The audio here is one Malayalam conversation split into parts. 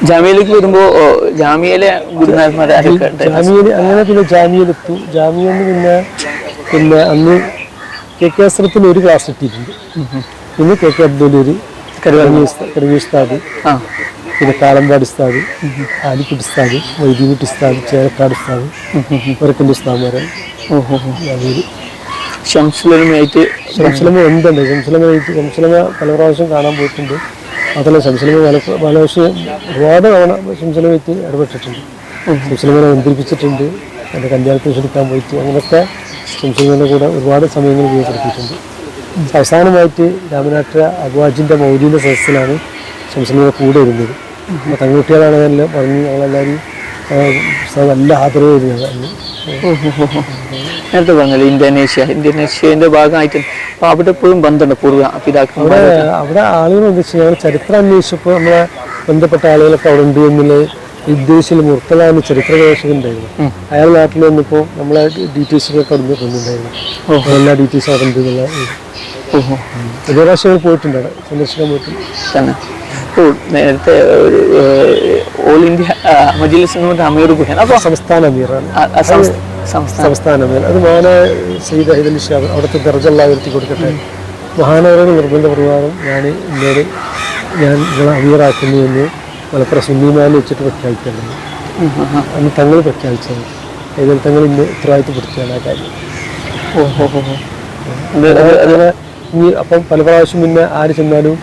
ജാമ്യയിലേക്ക് വരുമ്പോ ജാമ്യയിലെ ഗുരുനാഥന്മാരെ അങ്ങനെ പിന്നെ ജാമ്യയിലെത്തും. ജാമ്യന്ന് പിന്നെ അന്ന് KK അസ്രത്തിൽ ഒരു ക്ലാസ് കിട്ടിയിട്ടുണ്ട്. പിന്നെ KK അബ്ദുൽ കരുവങ്ങി ഉസ്താദ്, പിന്നെ കാളമ്പാട് ഉസ്താദ്, ആലിക്കുട്ടി ഉസ്താദ്, വൈദ്യുതി ഉസ്താദ്, ചേലക്കാട് ഉസ്താദ്, വരക്കൻ്റെ ഉസ്താദ്മാരാണ്. ഷംസുലമയായിട്ട് എന്തുണ്ട് ശംസുലമ പല പ്രാവശ്യം കാണാൻ പോയിട്ടുണ്ട്. അതല്ല ശംസുലമ പല പ്രാവശ്യം ഒരുപാട് തവണ ശംസുലമയായിട്ട് ഇടപെട്ടിട്ടുണ്ട്. ശംസുലമനെ ബന്ധിപ്പിച്ചിട്ടുണ്ട്. എൻ്റെ കല്യാണത്തിന് ക്ഷണിക്കാൻ പോയിട്ട് അങ്ങനെയൊക്കെ ശംസുലമയുടെ കൂടെ ഒരുപാട് സമയങ്ങൾ ഉപയോഗപ്പെടുത്തിയിട്ടുണ്ട്. അവസാനമായിട്ട് രാമനാട്ടുകര അബുവാജിൻ്റെ മൗലിൻ്റെ സദസ്സിലാണ് ശംസുലമയുടെ കൂടെ ഇരുന്നത്. അപ്പോൾ തങ്ങളുട്ടികളാണ് എല്ലാം പറഞ്ഞ് ഞങ്ങളെല്ലാവരും നല്ല ആദരവ് വരുന്നത്. നേരത്തെ പറഞ്ഞല്ലോ ഇന്തോനേഷ്യൻ്റെ ഭാഗമായിട്ട് അപ്പോൾ അവിടെ എപ്പോഴും ബന്ധമുണ്ട് പൂർവ്വ പിതാക്കൾ. അവിടെ ആളുകൾ എന്താ വെച്ചാൽ ഞങ്ങൾ ചരിത്രം അന്വേഷിച്ചപ്പോൾ നമ്മളെ ബന്ധപ്പെട്ട ആളുകളൊക്കെ അവിടെ ഉണ്ട് എന്നുള്ളത് വിദേശിൽ മുർത്തലാന്ന് ചരിത്ര ഗവേഷകൻ ഉണ്ടായിരുന്നു. അയാൾ നാട്ടിൽ വന്നപ്പോൾ നമ്മളെ ഡീറ്റെയിൽസൊക്കെ അവിടെ തന്നിട്ടുണ്ടായിരുന്നു. എല്ലാ ഡീറ്റെയിൽസും അവിടെ ഉണ്ട് എന്നുള്ള ഒരു പ്രാവശ്യം പോയിട്ടുണ്ട്, അവിടെ സന്ദർശിക്കാൻ പോയിട്ടുണ്ട് തന്നെ. ഇപ്പോൾ നേരത്തെ ഓൾ ഇന്ത്യ മജ്ലിസ് അമീർ ഗുഹൻ അപ്പോൾ സംസ്ഥാന അമീറാണ്. സംസ്ഥാന അമീർ അത് മഹാന സയ്യിദ് ഹൈദലി ഷാ അവിടുത്തെ ദർജ ഉയർത്തി കൊടുക്കട്ടെ. മഹാനവരുടെ നിർബന്ധപ്രകാരം ഞാൻ നിങ്ങളെ അമീറാക്കുന്നു എന്ന് മലപ്പുറം സുന്നിമാലിൽ വെച്ചിട്ട് പ്രഖ്യാപിക്കേണ്ടത്. അന്ന് തങ്ങൾ പ്രഖ്യാപിച്ചത് ഏതായാലും തങ്ങൾ ഇന്ന് ഉത്തരവാദിത്തപ്പെടുത്തിയാണ് ആ കാര്യം. അങ്ങനെ ഇനി അപ്പം പല പ്രാവശ്യം പിന്നെ ആര് ചെന്നാലും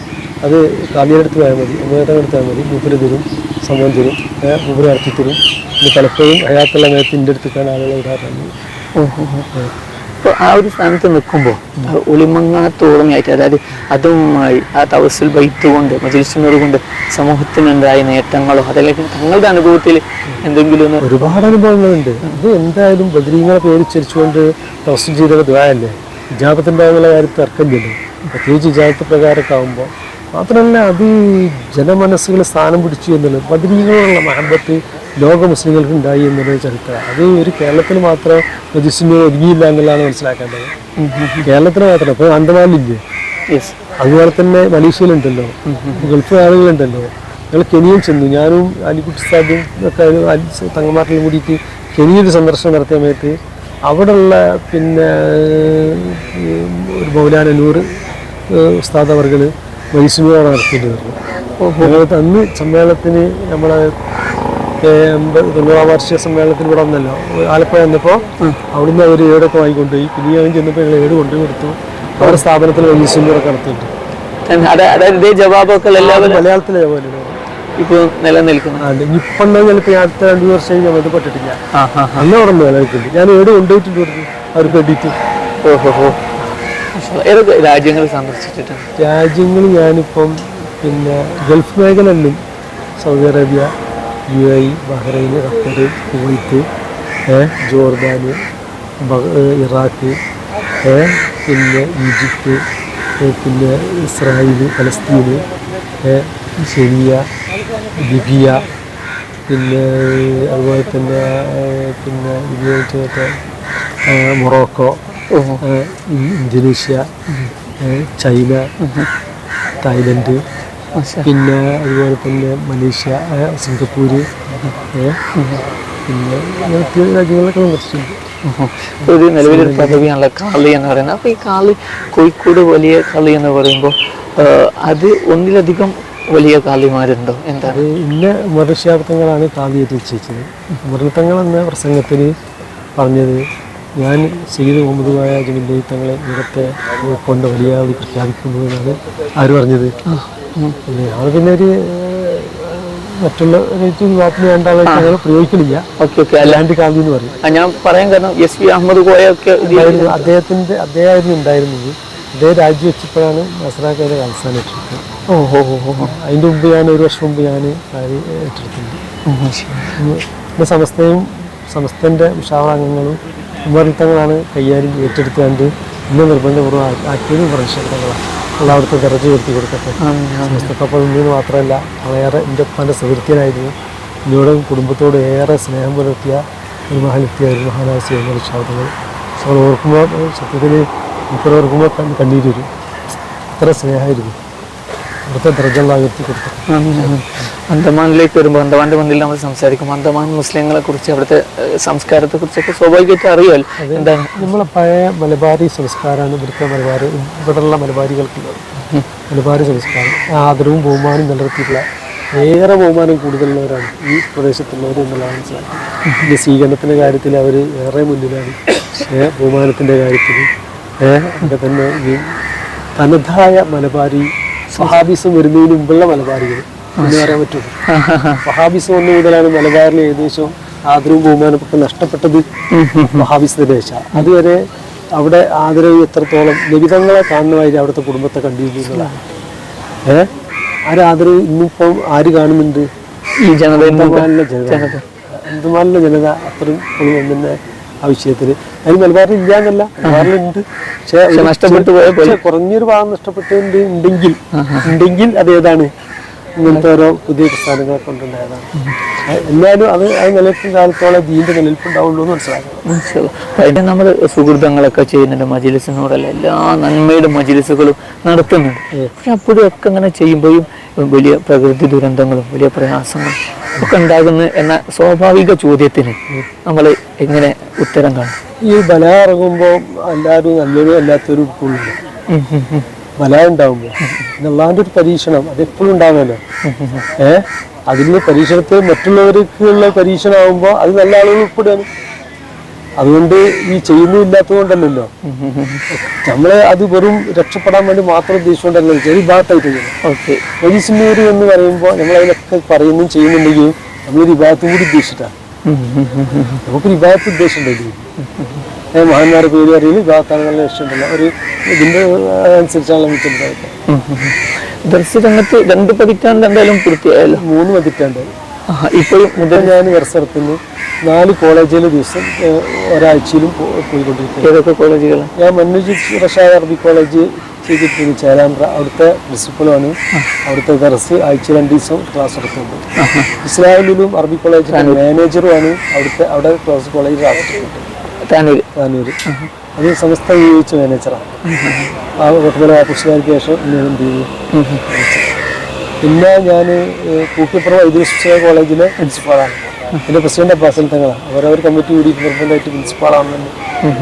അത് കാവ്യടുത്ത് പോയാൽ മതി, അമേതടുത്താൽ മതി, മൂപ്പര് തരും, സമയം തരും, മൂപ്പര് ഇറക്കി തരും. ഇനി പലപ്പോഴും ഹയാത്തുള്ള നേരത്തെ എൻ്റെ അടുത്തേക്കാണ് ആളുകളെ വിടാറുണ്ട്. ഇപ്പോൾ ആ ഒരു സ്ഥാനത്ത് നിൽക്കുമ്പോൾ ഒളിമങ്ങാത്തോളമായിട്ട്, അതായത് അതുമായി ആ തവസ്സുൽ ബൈത്ത് കൊണ്ട് മജ്ലിസിനോട് കൊണ്ട് സമൂഹത്തിനുണ്ടായ നേട്ടങ്ങളോ അതല്ലെങ്കിൽ തങ്ങളുടെ അനുഭവത്തിൽ എന്തെങ്കിലും ഒരുപാട് അനുഭവങ്ങളുണ്ട്. ഇത് എന്തായാലും ബദരീങ്ങളെ പേര് ചരിച്ചുകൊണ്ട് തവസ്സുൽ ചെയ്ത ദ്വായല്ലേ, ഇജാബത്തുണ്ടാകുന്ന കാര്യത്തിൽ തർക്കമില്ലല്ലോ. പ്രത്യേകിച്ച് ഇജാബത്ത് പ്രകാരമൊക്കെ ആകുമ്പോൾ മാത്രമല്ല അത് ജനമനസ്സുകൾ സ്ഥാനം പിടിച്ചു എന്നുള്ളത് ബദരീകളോടുള്ള മഹബത്ത് ലോക മുസ്ലിങ്ങൾക്ക് ഉണ്ടായി എന്നുള്ളത് ചരിത്രം. അത് ഒരു കേരളത്തിൽ മാത്രം മജ്ലിസിന് ഒരുങ്ങിയില്ല എന്നുള്ളതാണ് മനസ്സിലാക്കേണ്ടത്. കേരളത്തിന് മാത്രം ഇപ്പോൾ അന്തമാനിലില്ലേ, അതുപോലെ തന്നെ മലേഷ്യയിലുണ്ടല്ലോ, ഗൾഫ് ആളുകളുണ്ടല്ലോ. ഞങ്ങൾ കെനിയയിൽ ചെന്നു, ഞാനും അലിക്കുട്ടി ഉസ്താദും ഒക്കെ തങ്ങന്മാരിലും കൂടിയിട്ട് കെനിയൊരു സന്ദർശനം നടത്തിയ സമയത്ത് അവിടെയുള്ള പിന്നെ ഒരു മൗലാന നൂർ ഉസ്താദ് അവർകൾ മൈസൂരാണ് നടത്തിയിട്ട് വരുന്നത്. ഞങ്ങൾക്ക് അന്ന് സമ്മേളനത്തിന് നമ്മളെ 90 വാർഷിക സമ്മേളനത്തിന് ഇവിടെ വന്നല്ലോ, ആലപ്പുഴ വന്നപ്പോൾ അവിടുന്ന് അവർ ഏടൊക്കെ വാങ്ങിക്കൊണ്ടുപോയി. പിന്നെ ഞാൻ ചെന്നപ്പോൾ ഞങ്ങൾ ഏട് കൊണ്ടുപോയി കൊടുത്തു. അവരുടെ സ്ഥാപനത്തിൽ മൈസൂരൊക്കെ നടത്തിയിട്ടുണ്ട്. മലയാളത്തിലെ ജവാബ് ഇപ്പോൾ നിലനിൽക്കുന്നു. ഇപ്പം ചിലപ്പോൾ അടുത്ത 2 വർഷം ഞാൻ ബന്ധപ്പെട്ടിട്ടില്ല. അന്ന് അവിടെ നിലനിൽക്കുന്നുണ്ട്. ഞാൻ ഏട് കൊണ്ടുപോയിട്ടുണ്ട് കൊടുത്തു അവർക്ക് വേണ്ടിയിട്ട്. ഏതൊക്കെ രാജ്യങ്ങൾ സന്ദർശിച്ചിട്ടുണ്ട്? രാജ്യങ്ങൾ ഞാനിപ്പം പിന്നെ ഗൾഫ് മേഖലയിലും Saudi Arabia, UAE, Bahrain, Qatar, Kuwait, Jordan, Iraq, പിന്നെ ഈജിപ്ത്, പിന്നെ ഇസ്രായേൽ, പലസ്തീന്, സിറിയ, ലിബിയ, പിന്നെ അതുപോലെ തന്നെ പിന്നെ മൊറോക്കോ, ഇന്തോനേഷ്യ, ചൈന, തായ്ലൻഡ്, പിന്നെ അതുപോലെ തന്നെ മലേഷ്യ, സിംഗപ്പൂര്, പിന്നെ രാജ്യങ്ങളൊക്കെ സന്ദർശിച്ചിട്ടുണ്ട്. ഒരു നിലവിലൊരു പദവിയാണല്ലോ കാളി എന്ന് പറയുന്നത്. അപ്പോൾ ഈ കാളി കോഴിക്കോട് വലിയ കാളി എന്ന് പറയുമ്പോൾ അത് ഒന്നിലധികം വലിയ കാളിമാരുണ്ടോ? എന്താ ഇന്ന മതശാബ്ദങ്ങളാണ് കാളിയായിട്ട് നിശ്ചയിച്ചത്. മുരളത്തങ്ങൾ എന്ന പ്രസംഗത്തിൽ പറഞ്ഞത് ഞാൻ സയ്യിദ് മുഹമ്മദ് ബായ ജമീൽ തങ്ങളെ ഇവിടുത്തെ കൊണ്ട് വലിയ പ്രഖ്യാപിക്കുന്നു എന്നാണ് ആര് പറഞ്ഞത്. അത് പിന്നെ ഒരു മറ്റുള്ള വാക്കിന് വേണ്ടാതെ ഞങ്ങൾ പ്രയോഗിക്കണില്ല. അല്ലാണ്ട് കാവ്യം എന്ന് പറയും. ഞാൻ പറയാൻ കാരണം SP അഹമ്മദ് കോയൊക്കെ അദ്ദേഹമായിരുന്നു ഉണ്ടായിരുന്നത്. അദ്ദേഹം രാജിവെച്ചപ്പോഴാണ് നസ്രാക്കയുടെ അവസാനം ഏറ്റെടുത്തത്. അതിൻ്റെ മുമ്പ് ഞാൻ 1 വർഷം മുമ്പ് ഞാൻ ഏറ്റെടുത്തിട്ടുണ്ട്. പിന്നെ സമസ്തൻ്റെ ഷാവാംഗങ്ങളും ഉമ്മറിത്തങ്ങളാണ് കൈകാര്യം ഏറ്റെടുത്തുകൊണ്ട് ഇന്ന് നിർബന്ധപൂർവ്വം ആക്കിയതും പ്രശ്നങ്ങളാണ്. ഉള്ള അവിടുത്തെ ദർജ ഉയർത്തി കൊടുക്കട്ടെ. സമസ്തക്കൊപ്പം നിന്ന് മാത്രമല്ല വളരെയേറെ എൻ്റെ ഉപ്പാൻ്റെ സുഹൃത്തിനായിരുന്നു. എന്നോടും കുടുംബത്തോട് ഏറെ സ്നേഹം പുലർത്തിയ ഒരു മഹാനെത്തിയായിരുന്നു മഹാനായ സയ്യിദ് ഷാദുകൾ. നമ്മൾ ഓർക്കുമ്പോൾ സത്യത്തിൽ ഇപ്പോൾ ഓർക്കുമ്പോൾ കണ്ണീര് വരും. അത്ര സ്നേഹമായിരുന്നു. അവിടുത്തെ ദർജ ഉയർത്തി കൊടുത്തു. ആമീൻ, ആമീൻ. അന്തമാനിലേക്ക് വരുമ്പോൾ അന്തമാന്റെ മുന്നിൽ നമ്മൾ സംസാരിക്കും. അന്തമാൻ മുസ്ലിങ്ങളെ കുറിച്ച്, അവിടുത്തെ സംസ്കാരത്തെ കുറിച്ചൊക്കെ സ്വാഭാവികമായിട്ട് അറിയാമല്ലോ. എന്താണ് നമ്മളെ പഴയ മലബാറി സംസ്കാരമാണ് ഇവിടുത്തെ ഇവിടെയുള്ള മലബാരികൾക്കുള്ളത്. മലബാറി സംസ്കാരം ആദരവും ബഹുമാനവും നിലനിർത്തിയിട്ടുള്ള, ഏറെ ബഹുമാനം കൂടുതലുള്ളവരാണ് ഈ പ്രദേശത്തുള്ളവർ എന്നുള്ളതാണ് മനസ്സിലാക്കുന്നത്. ഈ സ്വീകരണത്തിൻ്റെ കാര്യത്തിൽ അവർ ഏറെ മുന്നിലാണ്. ബഹുമാനത്തിൻ്റെ കാര്യത്തിൽ ഒക്കെ തന്നെ ഈ തനതായ മലബാരി വഹാബിസം വരുന്നതിന് മുമ്പുള്ള മലബാരികൾ എന്ന് പറയാൻ പറ്റുള്ളൂ. വഹാബിസം ഒന്നു മുതലാണ് മലബാറിൽ ഏകദേശം ആദരവും ബഹുമാനവും ഒക്കെ നഷ്ടപ്പെട്ടത്. വഹാബിസത്തിന്റെ ശേഷം അതുവരെ അവിടെ ആദരവ് എത്രത്തോളം ലഭിതങ്ങളെ കാണുന്നതായി അവിടുത്തെ കുടുംബത്തെ കണ്ടിരുന്നു എന്നുള്ളതാണ്. ആരാദരവ് ഇന്നിപ്പം ആര് കാണുന്നുണ്ട്? ഈ അന്തമാനിലെ ജനത അത്രയും ഒന്നും ആ വിഷയത്തിൽ. അതിന് മലബാറിൽ ഇല്ല എന്നല്ല, മലബാറിലുണ്ട്. പക്ഷെ നഷ്ടപ്പെട്ടു പോയ കുറഞ്ഞൊരു ഭാഗം നഷ്ടപ്പെട്ടുണ്ടെങ്കിൽ അതേതാണ് ഇങ്ങനത്തെ ഓരോ പുതിയ പ്രസ്ഥാനങ്ങളെ കൊണ്ടുണ്ടായതാണ്. എന്നാലും അത് നിലനിൽക്കുന്ന കാലത്തോളം ദീന്റെ നിലനിൽപ്പുണ്ടാവുള്ളൂ എന്ന് മനസ്സിലാക്കണം. നമ്മൾ സുഹൃത്തുക്കളൊക്കെ ചെയ്യുന്നുണ്ട്, മജിലിസിനോടല്ല എല്ലാ നന്മയുടെ മജിലിസുകളും നടത്തുന്നുണ്ട്. പക്ഷെ അപ്പോഴും ഒക്കെ അങ്ങനെ ചെയ്യുമ്പോഴും വലിയ പ്രകൃതി ദുരന്തങ്ങളും വലിയ പ്രയാസങ്ങളും ഒക്കെ ഉണ്ടാകുന്നു എന്ന സ്വാഭാവിക ചോദ്യത്തിന് നമ്മൾ എങ്ങനെ ഉത്തരം കാണും? ഈ ബല ഇറങ്ങുമ്പോൾ എല്ലാവരും നല്ലൊരു അല്ലാത്തൊരു ഉൾക്കൊള്ളില്ല. ബല ഉണ്ടാവുമ്പോൾ അള്ളാന്റെ ഒരു പരീക്ഷണം അതെപ്പോഴും ഉണ്ടാവുമല്ലോ. അതിൽ പരീക്ഷണത്തിൽ മറ്റുള്ളവർക്കുള്ള പരീക്ഷണമാകുമ്പോൾ അത് നല്ല ആളുകൾ ഉൾപ്പെടുകയാണ്. അതുകൊണ്ട് ഈ ചെയ്യുന്നില്ലാത്തത് കൊണ്ടല്ലല്ലോ, നമ്മളെ അത് വെറും രക്ഷപ്പെടാൻ വേണ്ടി മാത്രം ഉദ്ദേശിച്ചുകൊണ്ടല്ലോ ചെറിയ ഭാഗത്തായിട്ട് ചെയ്യുന്നത്. ഓക്കെ, മജിസ്മീർ എന്ന് പറയുമ്പോൾ നമ്മൾ അതിനൊക്കെ പറയുന്നതും ചെയ്യുന്നുണ്ടെങ്കിൽ നമ്മളൊരു വിഭാഗത്തും കൂടി ഉദ്ദേശിച്ചിട്ടാണ്. നമുക്കൊരു വിഭാഗത്ത് ഉദ്ദേശം ഉണ്ടല്ലോ. മഹാന്മാരെ പേര് അറിയില്ല, വിഭാഗത്താണ് നല്ല ലക്ഷ്യമുണ്ടല്ലോ. ഒരു ഇതിന്റെ അനുസരിച്ചാണ് മിച്ചുണ്ടായത്. ദർശനരംഗത്ത് 2 പതിറ്റാണ്ട് എന്തായാലും പൂർത്തിയായല്ലോ. 3 പതിറ്റാണ്ട്. ഇപ്പോഴും മുതൽ ഞാൻ വർഷത്തിന് 4 കോളേജിൽ ദിവസം ഒരാഴ്ചയിലും പോയിക്കൊണ്ടിരിക്കുന്നത്. ഏതൊക്കെ കോളേജുകളാണ്? ഞാൻ മന്നുജി റഷാദ് അറബി കോളേജ് ചെയ്തിട്ടുണ്ട്, ചേരാമ്പ്ര. അവിടുത്തെ പ്രിൻസിപ്പളുമാണ്. അവിടുത്തെ ദർസ് ആഴ്ച 2 ദിവസം ക്ലാസ് എടുക്കുന്നുണ്ട്. ഇസ്രായേലിലും അറബി കോളേജിലെ മാനേജറുമാണ്. അവിടെ ക്ലാസ് കോളേജ് ക്ലാസ് എടുക്കുന്നുണ്ട്. താനൂര്. അത് സമസ്ത ഉപയോഗിച്ച മാനേജറാണ്. ആ കുട്ടമല പുസ്തകാർക്ക് ശേഷം എന്ത് ചെയ്തു. പിന്നെ ഞാൻ കൂട്ടിപ്പുറം വൈദ്യുത കോളേജിലെ പ്രിൻസിപ്പാളാണ്. എൻ്റെ പ്രസിഡന്റ് അബ്ബാസൽ തങ്ങളാണ്. അവരവർ കമ്മിറ്റി കൂടി നിർബന്ധമായിട്ട് പ്രിൻസിപ്പാളാണെന്ന്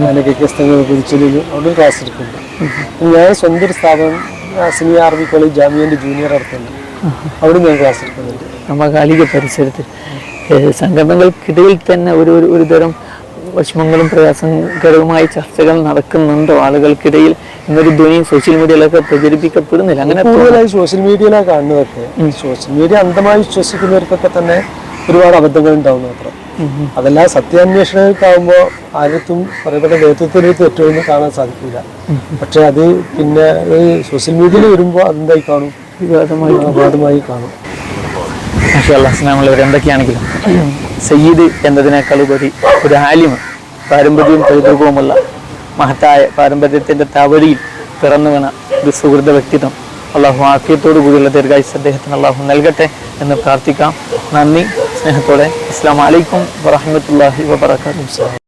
ഞാൻ KKS തങ്ങൾ കുതിച്ചലിൽ അവിടെ ക്ലാസ് എടുക്കുന്നുണ്ട്. ഞാൻ സ്വന്തം ഒരു സ്ഥാപനം സിനിമ അറബി കോളേജ് ജാമ്യൻ്റെ ജൂനിയർ നടത്തുന്നുണ്ട്. അവിടെ ഞാൻ ക്ലാസ് എടുക്കുന്നുണ്ട്. സമകാലിക പരിസരത്ത് സംഘടനകൾക്കിടയിൽ തന്നെ ഒരു തരം വിഷമങ്ങളും പ്രയാസകരവുമായ ചർച്ചകൾ നടക്കുന്നുണ്ടോ ആളുകൾക്കിടയിൽ എന്നൊരു ധ്വനി സോഷ്യൽ മീഡിയയിലൊക്കെ പ്രചരിപ്പിക്കപ്പെടുന്നില്ല? അങ്ങനെ കൂടുതലായി സോഷ്യൽ മീഡിയയിലാണ് കാണുന്നതൊക്കെ. സോഷ്യൽ മീഡിയ അന്ധമായി വിശ്വസിക്കുന്നവർക്കൊക്കെ തന്നെ ഒരുപാട് അബദ്ധങ്ങൾ ഉണ്ടാവുന്നു മാത്രം. അതെല്ലാം സത്യാന്വേഷണങ്ങൾക്കാവുമ്പോൾ ആരത്തും പറയപ്പെട്ട നേതൃത്വത്തിൽ തെറ്റൊന്നും കാണാൻ സാധിക്കില്ല. പക്ഷെ അത് പിന്നെ സോഷ്യൽ മീഡിയയിൽ വരുമ്പോൾ അതെന്തായി കാണും? വിവാദമായി കാണും. എന്തൊക്കെയാണെങ്കിലും സയ്യിദ് എന്നതിനേക്കാൾ ഉപരി ഒരു ആലിമ്, പാരമ്പര്യവും പൈതൃകവുമുള്ള മഹത്തായ പാരമ്പര്യത്തിന്റെ തവഴിയിൽ പിറന്നു വീണ ഒരു സുഹൃത വ്യക്തിത്വം അള്ളാഹു ആഫിയത്തോടു കൂടിയുള്ള ദീർഘായുസ്സ് അദ്ദേഹത്തിന് അള്ളാഹു നൽകട്ടെ എന്ന് പ്രാർത്ഥിക്കാം. നന്ദി, സ്നേഹത്തോടെ. അസ്സലാമു അലൈക്കും വറഹ്മത്തുള്ളാഹി വബറകാതുഹു.